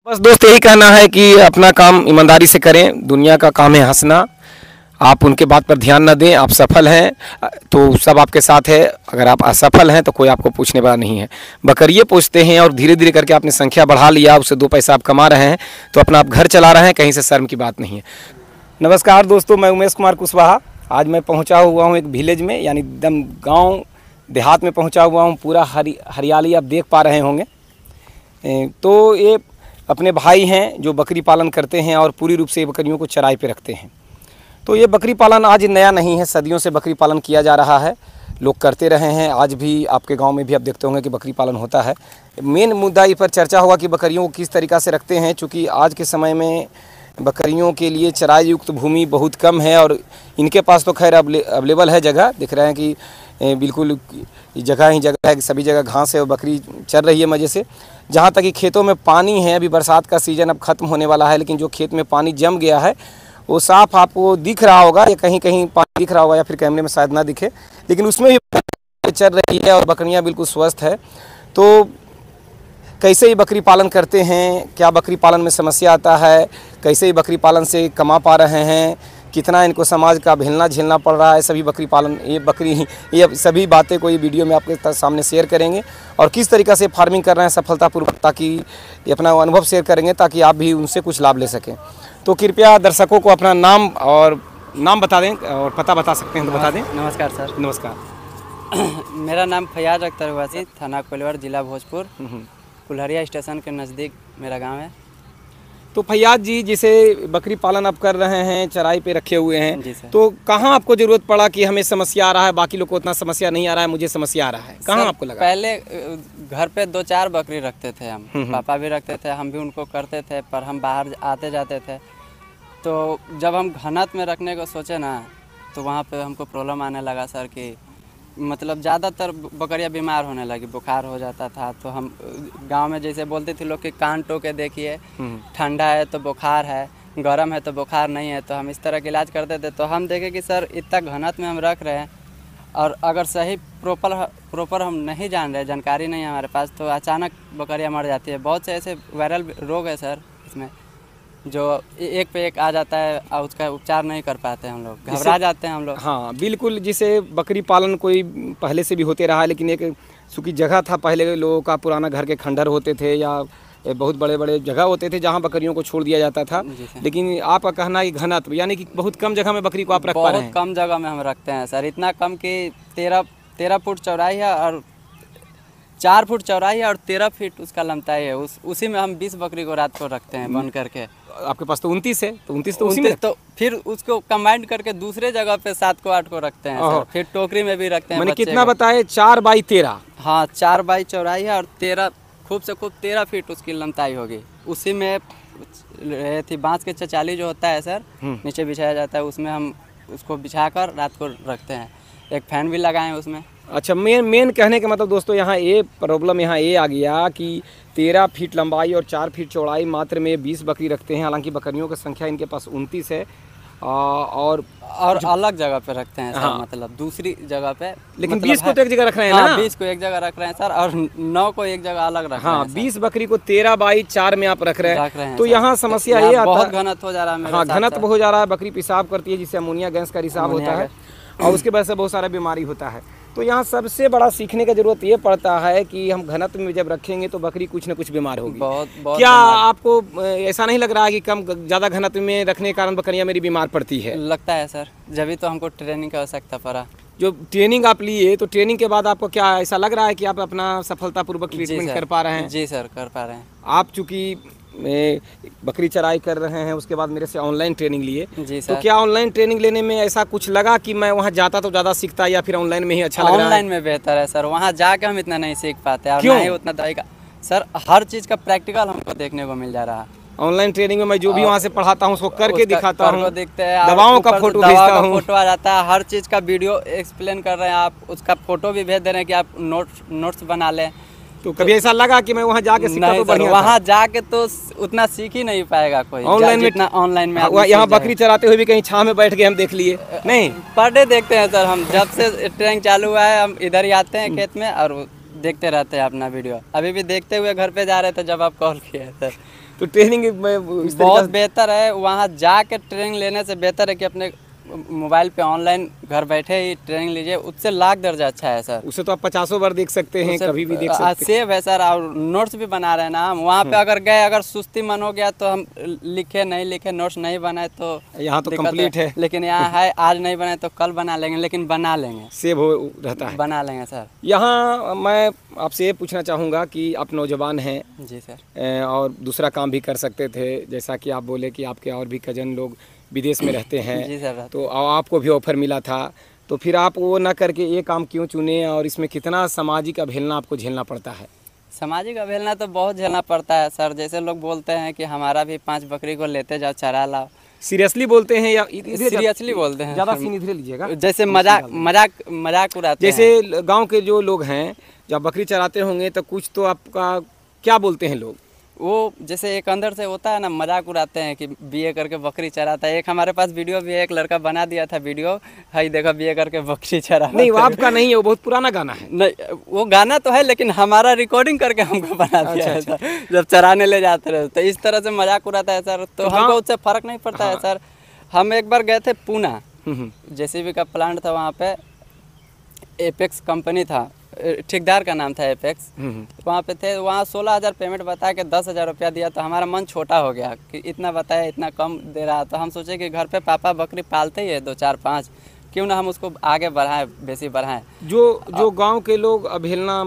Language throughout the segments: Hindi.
बस दोस्त यही कहना है कि अपना काम ईमानदारी से करें। दुनिया का काम है हंसना। आप उनके बात पर ध्यान न दें। आप सफल हैं तो सब आपके साथ है, अगर आप असफल हैं तो कोई आपको पूछने वाला नहीं है। बकरिए पूछते हैं और धीरे धीरे करके आपने संख्या बढ़ा लिया, उससे 2 पैसा आप कमा रहे हैं तो अपना आप घर चला रहे हैं, कहीं से शर्म की बात नहीं है। नमस्कार दोस्तों, मैं उमेश कुमार कुशवाहा। आज मैं पहुंचा हुआ हूं एक विलेज में, यानी एकदम गांव देहात में पहुंचा हुआ हूं। पूरा हरियाली आप देख पा रहे होंगे। तो ये अपने भाई हैं जो बकरी पालन करते हैं और पूरी रूप से बकरियों को चराई पे रखते हैं। तो ये बकरी पालन आज नया नहीं है, सदियों से बकरी पालन किया जा रहा है, लोग करते रहे हैं। आज भी आपके गांव में भी आप देखते होंगे कि बकरी पालन होता है। मेन मुद्दा इस पर चर्चा होगा कि बकरियों को किस तरीक़ा से रखते हैं, चूँकि आज के समय में बकरियों के लिए चराई युक्त भूमि बहुत कम है और इनके पास तो खैर अवेलेबल है जगह। दिख रहे हैं कि बिल्कुल जगह ही जगह है, सभी जगह घास है और बकरी चर रही है मज़े से। जहाँ तक कि खेतों में पानी है, अभी बरसात का सीज़न अब ख़त्म होने वाला है, लेकिन जो खेत में पानी जम गया है वो साफ आपको दिख रहा होगा, या कहीं कहीं पानी दिख रहा होगा, या फिर कैमरे में शायद ना दिखे, लेकिन उसमें भी चल रही है और बकरियां बिल्कुल स्वस्थ है। तो कैसे ही बकरी पालन करते हैं, क्या बकरी पालन में समस्या आता है, कैसे ही बकरी पालन से कमा पा रहे हैं, कितना इनको समाज का भेलना झेलना पड़ रहा है, सभी बकरी पालन ये सभी बातें को ये वीडियो में आपके सामने शेयर करेंगे। और किस तरीक़ा से फार्मिंग कर रहे हैं सफलतापूर्वक, ताकि ये अपना अनुभव शेयर करेंगे ताकि आप भी उनसे कुछ लाभ ले सकें। तो कृपया दर्शकों को अपना नाम बता दें और पता बता सकते हैं तो बता दें। नमस्कार सर। नमस्कार। मेरा नाम फयाज अख्तर हुआसी, थाना कोइलवर, जिला भोजपुर, कुल्हरिया स्टेशन के नज़दीक मेरा गांव है। तो फैयाज जी, जैसे बकरी पालन आप कर रहे हैं, चराई पे रखे हुए हैं, जी सर। तो कहाँ आपको ज़रूरत पड़ा कि हमें समस्या आ रहा है, बाकी लोग को उतना समस्या नहीं आ रहा है, मुझे समस्या आ रहा है, कहाँ आपको लगा? पहले घर पे 2-4 बकरी रखते थे हम, पापा भी रखते थे, हम भी उनको करते थे, पर हम बाहर आते जाते थे। तो जब हम घनत में रखने को सोचे ना, तो वहाँ पे हमको प्रॉब्लम आने लगा सर कि मतलब ज़्यादातर बकरियां बीमार होने लगी, बुखार हो जाता था। तो हम गांव में जैसे बोलते थे लोग कि कान टोके देखिए, ठंडा है तो बुखार है, गर्म है तो बुखार नहीं है, तो हम इस तरह का इलाज करते थे। तो हम देखे कि सर इतना घनत में हम रख रहे हैं और अगर सही प्रॉपर हम नहीं जान रहे, जानकारी नहीं है हमारे पास, तो अचानक बकरियाँ मर जाती है। बहुत से ऐसे वायरल रोग है सर इसमें, जो एक पे एक आ जाता है और उसका उपचार नहीं कर पाते हम लोग, घबरा जाते हैं हम लोग। हाँ बिल्कुल, जिसे बकरी पालन कोई पहले से भी होते रहा है, लेकिन एक चूँकि जगह था, पहले लोगों का पुराना घर के खंडर होते थे या बहुत बड़े बड़े जगह होते थे जहाँ बकरियों को छोड़ दिया जाता था। लेकिन आपका कहना है घनत्व, यानी कि बहुत कम जगह में बकरी को आप रख पा रहे हैं। बहुत कम जगह में हम रखते हैं सर, इतना कम कि 13 फुट चौड़ाई है और 4 फुट चौड़ाई है और 13 फीट उसका लंबाई है। उसी में हम 20 बकरी को रात को रखते हैं बंद करके। आपके पास तो 29 है, तो 29 तो उसी में, तो फिर उसको कंबाइंड करके दूसरे जगह पे 7 को 8 को रखते हैं सर। फिर टोकरी में भी रखते हैं। मैंने कितना बताए? 4 बाई 13। हाँ, 4 बाई चौड़ाई है और 13 खूब से खूब 13 फीट उसकी लंबाई होगी। उसी में थी बांस के चचाली जो होता है सर, नीचे बिछाया जाता है, उसमें हम उसको बिछाकर रात को रखते हैं। एक फैन भी लगाए हैं उसमें। अच्छा, मेन कहने का मतलब दोस्तों, यहाँ ये प्रॉब्लम यहाँ ये आ गया कि 13 फीट लंबाई और 4 फीट चौड़ाई मात्र में 20 बकरी रखते हैं। हालांकि बकरियों की संख्या इनके पास 29 है और अलग जगह पे रखते हैं सर। हाँ। मतलब दूसरी जगह पे, लेकिन मतलब 20 को तो एक जगह रख रहे हैं ना? 20 को एक जगह रख रहे हैं सर और 9 को एक जगह अलग रख रहे हैं। 20 बकरी को 13 बाई 4 में आप रख रहे हैं। तो यहाँ समस्या ये आता है, बहुत घनत्व हो जा रहा है। हाँ, घनत्व हो जा रहा है। बकरी पेशाब करती है जिससे अमोनिया गैस का रिसाव होता है और उसकी वजह से बहुत सारा बीमारी होता है। तो यहाँ सबसे बड़ा सीखने का जरूरत ये पड़ता है कि हम घनत्व में जब रखेंगे तो बकरी कुछ न कुछ बीमार होगी। बहुत क्या आपको ऐसा नहीं लग रहा है कि कम ज़्यादा घनत्व में रखने के कारण बकरियाँ मेरी बीमार पड़ती है? लगता है सर, जब तो हमको ट्रेनिंग की आवश्यकता पड़ा। जो ट्रेनिंग आप लिए, तो ट्रेनिंग के बाद आपको क्या ऐसा लग रहा है कि आप अपना सफलतापूर्वक ट्रीटमेंट कर पा रहे हैं? जी सर, कर पा रहे हैं। आप चूँकि बकरी चराई कर रहे हैं, उसके बाद मेरे से ऑनलाइन ट्रेनिंग लिए। जी सर। तो क्या ऑनलाइन ट्रेनिंग लेने में ऐसा कुछ लगा कि मैं वहाँ जाता तो ज़्यादा सीखता, या फिर ऑनलाइन में ही अच्छा लग रहा है? ऑनलाइन में बेहतर है सर, वहाँ जाके हम इतना नहीं सीख पाते और क्यों? ना ही उतना दवाई का सर, हर चीज़ का प्रैक्टिकल हमको देखने को मिल जा रहा है। ऑनलाइन ट्रेनिंग में मैं जो भी वहाँ से पढ़ाता हूँ उसको करके दिखाता हूँ, देखते हैं, दवाओं का फोटो भेजता हूँ, फोटो आ जाता है, हर चीज़ का वीडियो एक्सप्लेन कर रहे हैं, आप उसका फोटो भी भेज दे रहे हैं कि आप नोट्स बना लें। तो कभी ऐसा लगा कि मैं वहाँ जाके सीखता तो बढ़िया? वहाँ जाके तो उतना सीख ही नहीं पाएगा कोई, ऑनलाइन में। यहाँ बकरी चराते हुए भी कहीं छांव में बैठ के हम देख लिए नहीं? पर डे देखते हैं सर हम, जब से ट्रेनिंग चालू हुआ है हम इधर ही आते हैं खेत में और देखते रहते हैं अपना वीडियो। अभी भी देखते हुए घर पे जा रहे थे जब आप कॉल किए सर। तो ट्रेनिंग बहुत बेहतर है, वहाँ जाके ट्रेनिंग लेने से बेहतर है कि अपने मोबाइल पे ऑनलाइन घर बैठे ही ट्रेनिंग लीजिए, उससे लाख दर्जा अच्छा है सर। उससे तो आप 50 बार देख सकते हैं, कभी भी देख सकते हैं। सेव है सर, और नोट्स भी बना रहे हैं ना हम। वहाँ पे अगर गए, अगर सुस्ती मन हो गया तो हम लिखे नहीं लिखे, नोट्स नहीं बनाए तो यहाँ तो कंप्लीट है, लेकिन यहाँ है आज नहीं बनाए तो कल बना लेंगे, लेकिन बना लेंगे, सेव हो रहता है, बना लेंगे सर। यहाँ मैं आपसे ये पूछना चाहूँगा कि आप नौजवान हैं जी सर, और दूसरा काम भी कर सकते थे, जैसा कि आप बोले कि आपके और भी कजन लोग विदेश में रहते हैं। जी सर, तो आपको भी ऑफर मिला था, तो फिर आप वो ना करके ये काम क्यों चुने, और इसमें कितना सामाजिक अवहेलना आपको झेलना पड़ता है? सामाजिक अवहेलना तो बहुत झेलना पड़ता है सर। जैसे लोग बोलते हैं कि हमारा भी 5 बकरी को लेते जाओ, चरा लाओ। सीरियसली बोलते हैं या सीरियसली बोलते हैं? ज़्यादा सीन इधर लीजिएगा, जैसे मजाक उड़ाते हैं। जैसे गांव के जो लोग हैं जब बकरी चराते होंगे तो कुछ तो आपका क्या बोलते हैं लोग, वो जैसे एक अंदर से होता है ना, मजाक उड़ाते हैं कि बीए करके बकरी चराता है। एक हमारे पास वीडियो भी है, एक लड़का बना दिया था वीडियो, हाई देखो बीए करके बकरी चरा। नहीं वो आपका नहीं है, वो बहुत पुराना गाना है। नहीं वो गाना तो है, लेकिन हमारा रिकॉर्डिंग करके हमको बना दिया है सर, जब चराने ले जाते रहे। तो इस तरह से मजाक उड़ाता है सर, तो हमको उससे फर्क नहीं पड़ता है सर। हम एक बार गए थे पूना, जेसीबी का प्लांट था वहाँ पे, एपेक्स कंपनी था, ठेकेदार का नाम था एपेक्स। वहाँ पे थे, वहाँ 16,000 पेमेंट बता के 10,000 रुपया दिया। तो हमारा मन छोटा हो गया कि इतना बताया, इतना कम दे रहा। तो हम सोचे कि घर पे पापा बकरी पालते ही है 2 4 5, क्यों ना हम उसको आगे बढ़ाएं, बेसी बढ़ाएं। जो गांव के लोग अवहेलना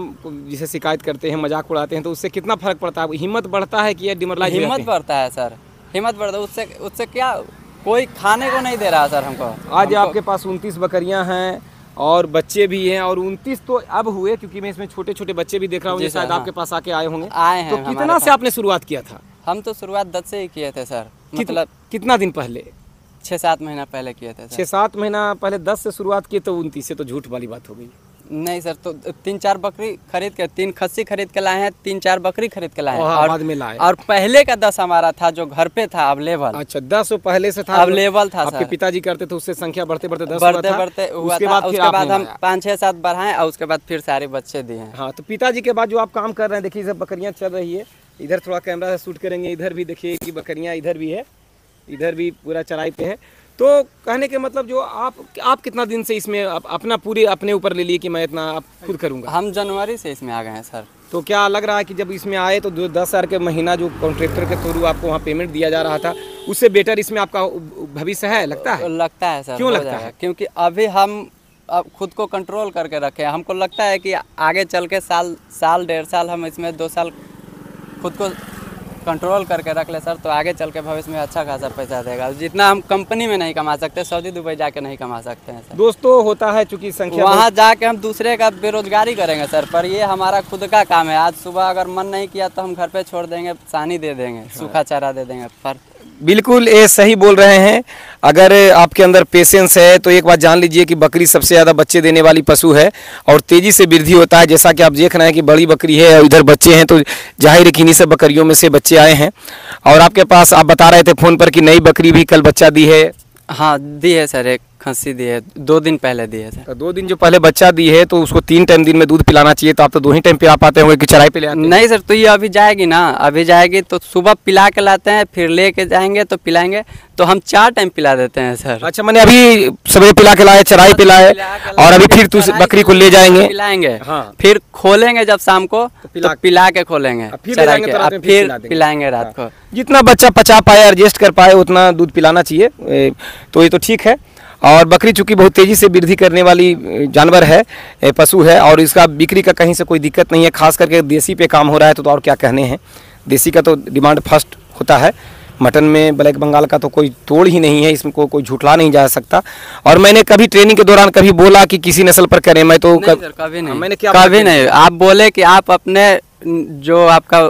जिसे शिकायत करते हैं, मजाक उड़ाते हैं, तो उससे कितना फर्क पड़ता है? हिम्मत बढ़ता है कि ये डिमोरलाइज? हिम्मत बढ़ता है सर, हिम्मत बढ़ता है। उससे क्या, कोई खाने को नहीं दे रहा सर हमको। आज आपके पास 29 बकरियां हैं और बच्चे भी हैं, और 29 तो अब हुए, क्योंकि मैं इसमें छोटे छोटे बच्चे भी देख रहा हूँ, शायद आपके पास आके आए होंगे। आए हैं। तो कितना से आपने शुरुआत किया था? हम तो शुरुआत 10 से ही किए थे सर। मतलब कितना दिन पहले? 6-7 महीना पहले किए थे सर। 6-7 महीना पहले 10 से शुरुआत की, तो 29 से तो झूठ वाली बात हो गई। नहीं सर, तो 3-4 बकरी खरीद के, 3 खस्सी खरीद के लाए हैं, 3-4 बकरी खरीद के लाए हैं, और बाद में लाए। और पहले का 10 हमारा था जो घर पे था अवेलेबल। अच्छा, 10 पहले से था, अवेलेबल था। आपके पिताजी करते थे, उससे संख्या बढ़ते बढ़ते 10 हुआ था। उसके बाद हम 5-6-7 बढ़ाएं, और उसके बाद फिर सारे बच्चे दिए हैं। हाँ, तो पिताजी के बाद जो आप काम कर रहे हैं, देखिए सब बकरियाँ चल रही है। इधर थोड़ा कैमरा से शूट करेंगे, इधर भी देखिए कि बकरियाँ इधर भी है, इधर भी पूरा चराई पे है। तो कहने के मतलब जो आप कितना दिन से इसमें अपना पूरे अपने ऊपर ले लिए कि मैं इतना आप खुद करूँगा? हम जनवरी से इसमें आ गए हैं सर। तो क्या लग रहा है कि जब इसमें आए तो 10,000 के महीना जो कॉन्ट्रैक्टर के थ्रू आपको वहाँ पेमेंट दिया जा रहा था, उससे बेटर इसमें आपका भविष्य है? लगता है? लगता है सर। क्यों लगता है? क्योंकि अभी हम अब खुद को कंट्रोल करके रखे हैं। हमको लगता है कि आगे चल के साल 1.5 साल हम इसमें 2 साल खुद को कंट्रोल करके रख ले सर, तो आगे चल के भविष्य में अच्छा खासा पैसा देगा, जितना हम कंपनी में नहीं कमा सकते, सऊदी दुबई जाके नहीं कमा सकते हैं सर। दोस्तों होता है चूँकि संख्या, वहाँ जाके हम दूसरे का बेरोजगारी करेंगे सर, पर ये हमारा खुद का काम है। आज सुबह अगर मन नहीं किया तो हम घर पे छोड़ देंगे, सानी दे देंगे, सूखा चारा दे देंगे। पर बिल्कुल ये सही बोल रहे हैं। अगर आपके अंदर पेशेंस है तो एक बात जान लीजिए कि बकरी सबसे ज़्यादा बच्चे देने वाली पशु है, और तेज़ी से वृद्धि होता है। जैसा कि आप देख रहे हैं कि बड़ी बकरी है और इधर बच्चे हैं, तो जाहिर है कि इन्हीं सब बकरियों में से बच्चे आए हैं। और आपके पास आप बता रहे थे फ़ोन पर कि नई बकरी भी कल बच्चा दी है। हाँ दी है सर, एक खस्सी दी है, 2 दिन पहले दी है सर। तो 2 दिन जो पहले बच्चा दी है तो उसको 3 टाइम दिन में दूध पिलाना चाहिए, तो आप तो 2 ही टाइम पिला पाते होंगे कि चराई पे ले आते हैं? नहीं सर, तो ये अभी जाएगी ना, अभी जाएगी तो सुबह पिला के लाते हैं, फिर लेके जाएंगे तो पिलाएंगे, तो हम 4 टाइम पिला देते हैं सर। अच्छा, मैंने अभी सवेरे पिला के लाए, चराई पिलाए, और अभी फिर बकरी को ले जाएंगे, पिलाएंगे। हाँ। फिर खोलेंगे जब शाम को तो पिला के खोलेंगे, फिर पिलाएंगे रात को। जितना बच्चा पचा पाए, एडजस्ट कर पाए, उतना दूध पिलाना चाहिए, तो ये तो ठीक है। और बकरी चूँकि बहुत तेज़ी से वृद्धि करने वाली जानवर है, पशु है, और इसका बिक्री का कहीं से कोई दिक्कत नहीं है। खास करके देसी पे काम हो रहा है तो और क्या कहने हैं। देसी का तो डिमांड फर्स्ट होता है। मटन में ब्लैक बंगाल का तो कोई तोड़ ही नहीं है, इसमें कोई झूठला नहीं जा सकता। और मैंने कभी ट्रेनिंग के दौरान कभी बोला कि किसी नस्ल पर करें, मैं तो कभी नहीं, मैंने क्या कभी नहीं। आप बोले कि आप अपने जो आपका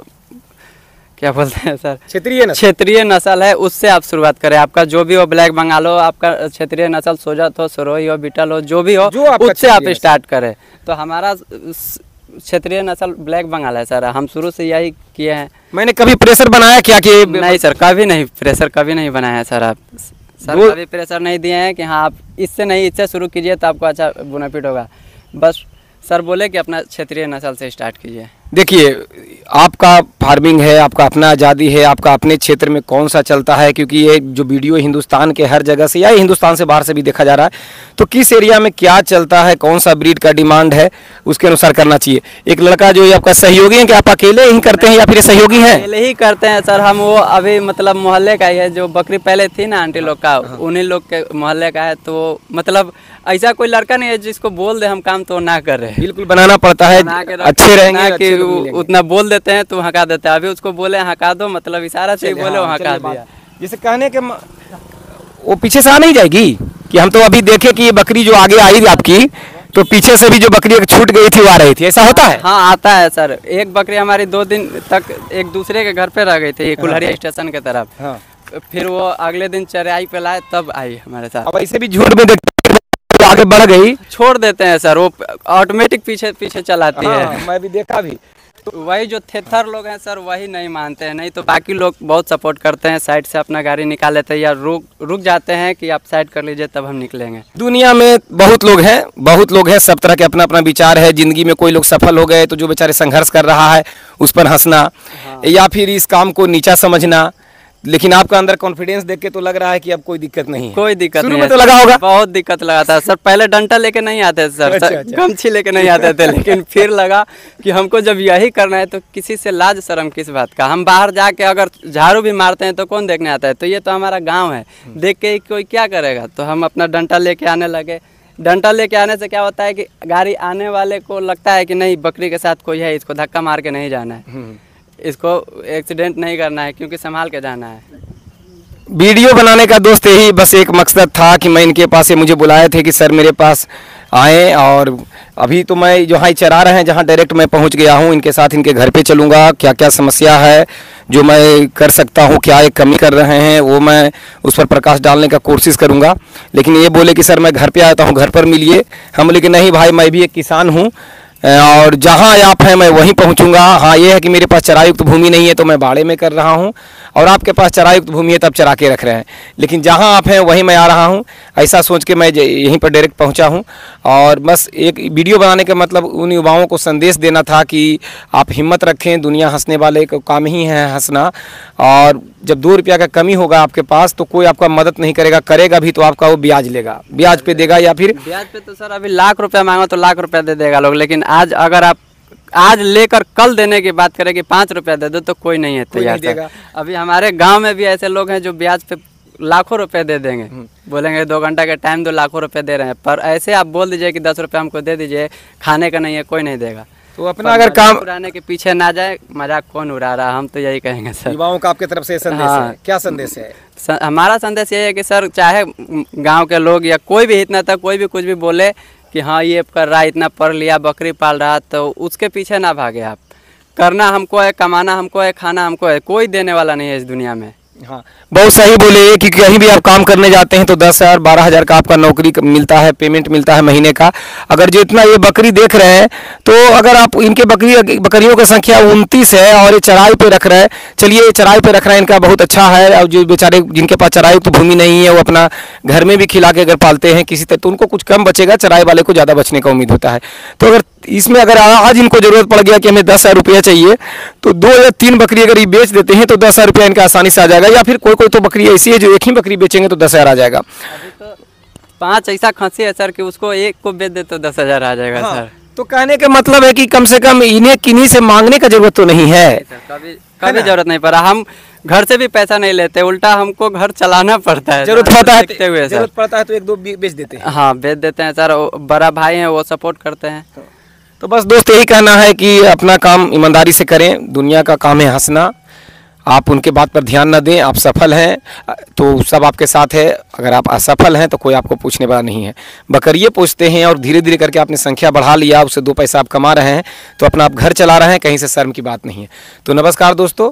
क्या बोलते हैं सर, क्षेत्रीय नस्ल है, उससे आप शुरुआत करें। आपका जो भी हो, ब्लैक बंगाल हो, आपका क्षेत्रीय नस्ल सोजत हो, सरोही हो, बीटल हो, जो भी हो, उससे आप स्टार्ट करें। तो हमारा क्षेत्रीय नस्ल ब्लैक बंगाल है सर, हम शुरू से यही किए हैं। मैंने कभी प्रेशर बनाया क्या कि नहीं सर, कभी नहीं, प्रेशर कभी नहीं बनाया है सर। आप सर कभी प्रेशर नहीं दिए हैं कि हाँ आप इससे नहीं, इससे शुरू कीजिए तो आपको अच्छा बेनिफिट होगा। बस सर बोले कि अपना क्षेत्रीय नस्ल से स्टार्ट कीजिए। देखिए, आपका फार्मिंग है, आपका अपना आज़ादी है, आपका अपने क्षेत्र में कौन सा चलता है, क्योंकि ये जो वीडियो हिंदुस्तान के हर जगह से या हिंदुस्तान से बाहर से भी देखा जा रहा है, तो किस एरिया में क्या चलता है, कौन सा ब्रीड का डिमांड है, उसके अनुसार करना चाहिए। एक लड़का जो ये आपका सहयोगी है, कि आप अकेले ही करते हैं या फिर सहयोगी हैं? अकेले ही करते हैं सर हम। वो अभी मतलब मोहल्ले का ही है, जो बकरी पहले थी ना आंटी लोग का, उन्हीं लोग के मोहल्ले का है। तो मतलब ऐसा कोई लड़का नहीं है जिसको बोल दे हम काम तो ना कर रहे। बिल्कुल बनाना पड़ता है, अच्छे रहेंगे कि उतना बोल देते हैं तो हका देते हैं। अभी उसको बोले हका दो, मतलब इशारा से बोले वो हका दिया। जैसे कहने के वो पीछे से आ नहीं जाएगी कि हम तो अभी देखे कि ये बकरी जो आगे आई आपकी, तो पीछे से भी जो बकरी छूट गई थी वो आ रही थी, ऐसा होता है? हाँ आता है सर। एक बकरी हमारी 2 दिन तक एक दूसरे के घर पे रह गई थी, कुल्हरिया स्टेशन के तरफ। हाँ। फिर वो अगले दिन चराई पे लाए तब आई हमारे साथ। अब ऐसे भी झूठ में देखते आगे बढ़ गई, छोड़ देते हैं सर, वो ऑटोमेटिक पीछे पीछे चलाती है। मैं भी देखा भी। तो वही जो थेथर लोग हैं सर वही नहीं मानते हैं, नहीं तो बाकी लोग बहुत सपोर्ट करते हैं। साइड से अपना गाड़ी निकाल लेते हैं या रुक जाते हैं कि आप साइड कर लीजिए तब हम निकलेंगे। दुनिया में बहुत लोग हैं, सब तरह के अपना अपना विचार है। जिंदगी में कोई लोग सफल हो गए तो जो बेचारे संघर्ष कर रहा है उस पर हंसना, या फिर इस काम को नीचा समझना। लेकिन आपका अंदर कॉन्फिडेंस देख के तो लग रहा है कि अब कोई दिक्कत नहीं है। कोई दिक्कत शुरू नहीं में है, तो लगा होगा, बहुत दिक्कत लगा था सर। पहले डंडा लेके नहीं आते थे सर, अच्छा। गमछी लेके नहीं आते थे। लेकिन फिर लगा कि हमको जब यही करना है तो किसी से लाज शर्म किस बात का। हम बाहर जाके अगर झाड़ू भी मारते हैं तो कौन देखने आता है? तो ये तो हमारा गाँव है, देख के कोई क्या करेगा। तो हम अपना डंडा लेके आने लगे। डंडा लेके आने से क्या होता है कि गाड़ी आने वाले को लगता है कि नहीं बकरी के साथ कोई है, इसको धक्का मार के नहीं जाना है, इसको एक्सीडेंट नहीं करना है, क्योंकि संभाल के जाना है। वीडियो बनाने का दोस्त यही बस एक मकसद था कि मैं इनके पास, ये मुझे बुलाए थे कि सर मेरे पास आए, और अभी तो मैं जहाँ ही चरा रहे हैं जहाँ डायरेक्ट मैं पहुँच गया हूँ, इनके साथ इनके घर पे चलूँगा। क्या क्या समस्या है जो मैं कर सकता हूँ, क्या एक कमी कर रहे हैं, वो मैं उस पर प्रकाश डालने का कोशिश करूँगा। लेकिन ये बोले कि सर मैं घर पे आता हूँ, घर पर मिलिए। हम बोले कि नहीं भाई, मैं भी एक किसान हूँ और जहाँ आप हैं मैं वहीं पहुँचूँगा। हाँ, ये है कि मेरे पास चरायुक्त भूमि नहीं है तो मैं बाड़े में कर रहा हूँ, और आपके पास चरायुक्त भूमि है तब चरा के रख रहे हैं। लेकिन जहाँ आप हैं वहीं मैं आ रहा हूँ, ऐसा सोच के मैं यहीं पर डायरेक्ट पहुँचा हूँ। और बस एक वीडियो बनाने का मतलब उन युवाओं को संदेश देना था कि आप हिम्मत रखें, दुनिया हंसने वाले का काम ही है हंसना। और जब 2 रुपया का कमी होगा आपके पास तो कोई आपका मदद नहीं करेगा, करेगा भी तो आपका वो ब्याज लेगा, ब्याज पे देगा। या फिर ब्याज पे तो सर अभी लाख रुपया मांगो तो लाख रुपया दे देगा लोग। लेकिन आज अगर आप आज लेकर कल देने की बात करें कि 5 रुपया दे दो तो कोई नहीं है तैयार देगा। अभी हमारे गांव में भी ऐसे लोग हैं जो ब्याज पे लाखों रुपए दे देंगे, बोलेंगे 2 घंटा का टाइम दो, लाखों रुपए दे रहे हैं। पर ऐसे आप बोल दीजिए कि 10 रुपया हमको दे दीजिए, खाने का नहीं है, कोई नहीं देगा। तो अपना अगर काम उड़ाने के पीछे ना जाए, मजाक कौन उड़ा रहा, हम तो यही कहेंगे सर। युवाओं का आपके तरफ से संदेश है, क्या संदेश है? हमारा संदेश ये है कि सर चाहे गांव के लोग या कोई भी इतना तक कोई भी कुछ भी बोले कि हाँ ये कर रहा है, इतना पढ़ लिया, बकरी पाल रहा, तो उसके पीछे ना भागे आप। करना हमको है, कमाना हमको है, खाना हमको है, कोई देने वाला नहीं है इस दुनिया में। हाँ, बहुत सही बोले कि कहीं भी आप काम करने जाते हैं तो 10,000 12,000 का आपका नौकरी मिलता है, पेमेंट मिलता है महीने का। अगर जितना ये बकरी देख रहे हैं तो अगर आप इनके बकरियों की संख्या 29 है और ये चराई पे रख रहे हैं, चलिए चराई पे रख रहे हैं, इनका बहुत अच्छा है। और जो बेचारे जिनके पास चराई तो भूमि नहीं है वो अपना घर में भी खिला के अगर पालते हैं किसी तरह तो उनको कुछ कम बचेगा, चराई वाले को ज़्यादा बचने का उम्मीद होता है। तो अगर इसमें अगर आज इनको ज़रूरत पड़ गया कि हमें 10,000 रुपया चाहिए तो 2 या 3 बकरी अगर ये बेच देते हैं तो 10,000 रुपया इनका आसानी से आ जाएगा। या फिर कोई तो बकरी ऐसी है जो एक ही बकरी बेचेंगे तो 10,000 आ जाएगा। अभी तो 5 ऐसा खस्सी है सर कि उसको एक को बेच दे तो 10,000 आ जाएगा। हाँ, सर तो कहने का मतलब है कि कम से कम इन्हें किन्हीं से मांगने का जरूरत तो नहीं है। कभी जरूरत नहीं पड़ा। हम घर से भी पैसा नहीं लेते, उल्टा हमको घर चलाना पड़ता है। जरूरत पड़ता है तो 1-2 बेच देते हैं। हाँ बेच देते हैं सर, बड़ा भाई हैं वो सपोर्ट करते हैं। तो बस दोस्त यही कहना है कि अपना काम ईमानदारी से करें, दुनिया का काम है हंसना। आप उनके बात पर ध्यान न दें, आप सफल हैं तो सब आपके साथ है, अगर आप असफल हैं तो कोई आपको पूछने वाला नहीं है। बकरिए पूछते हैं और धीरे धीरे करके आपने संख्या बढ़ा लिया, उससे 2 पैसा आप कमा रहे हैं तो अपना आप घर चला रहे हैं, कहीं से शर्म की बात नहीं है। तो नमस्कार दोस्तों।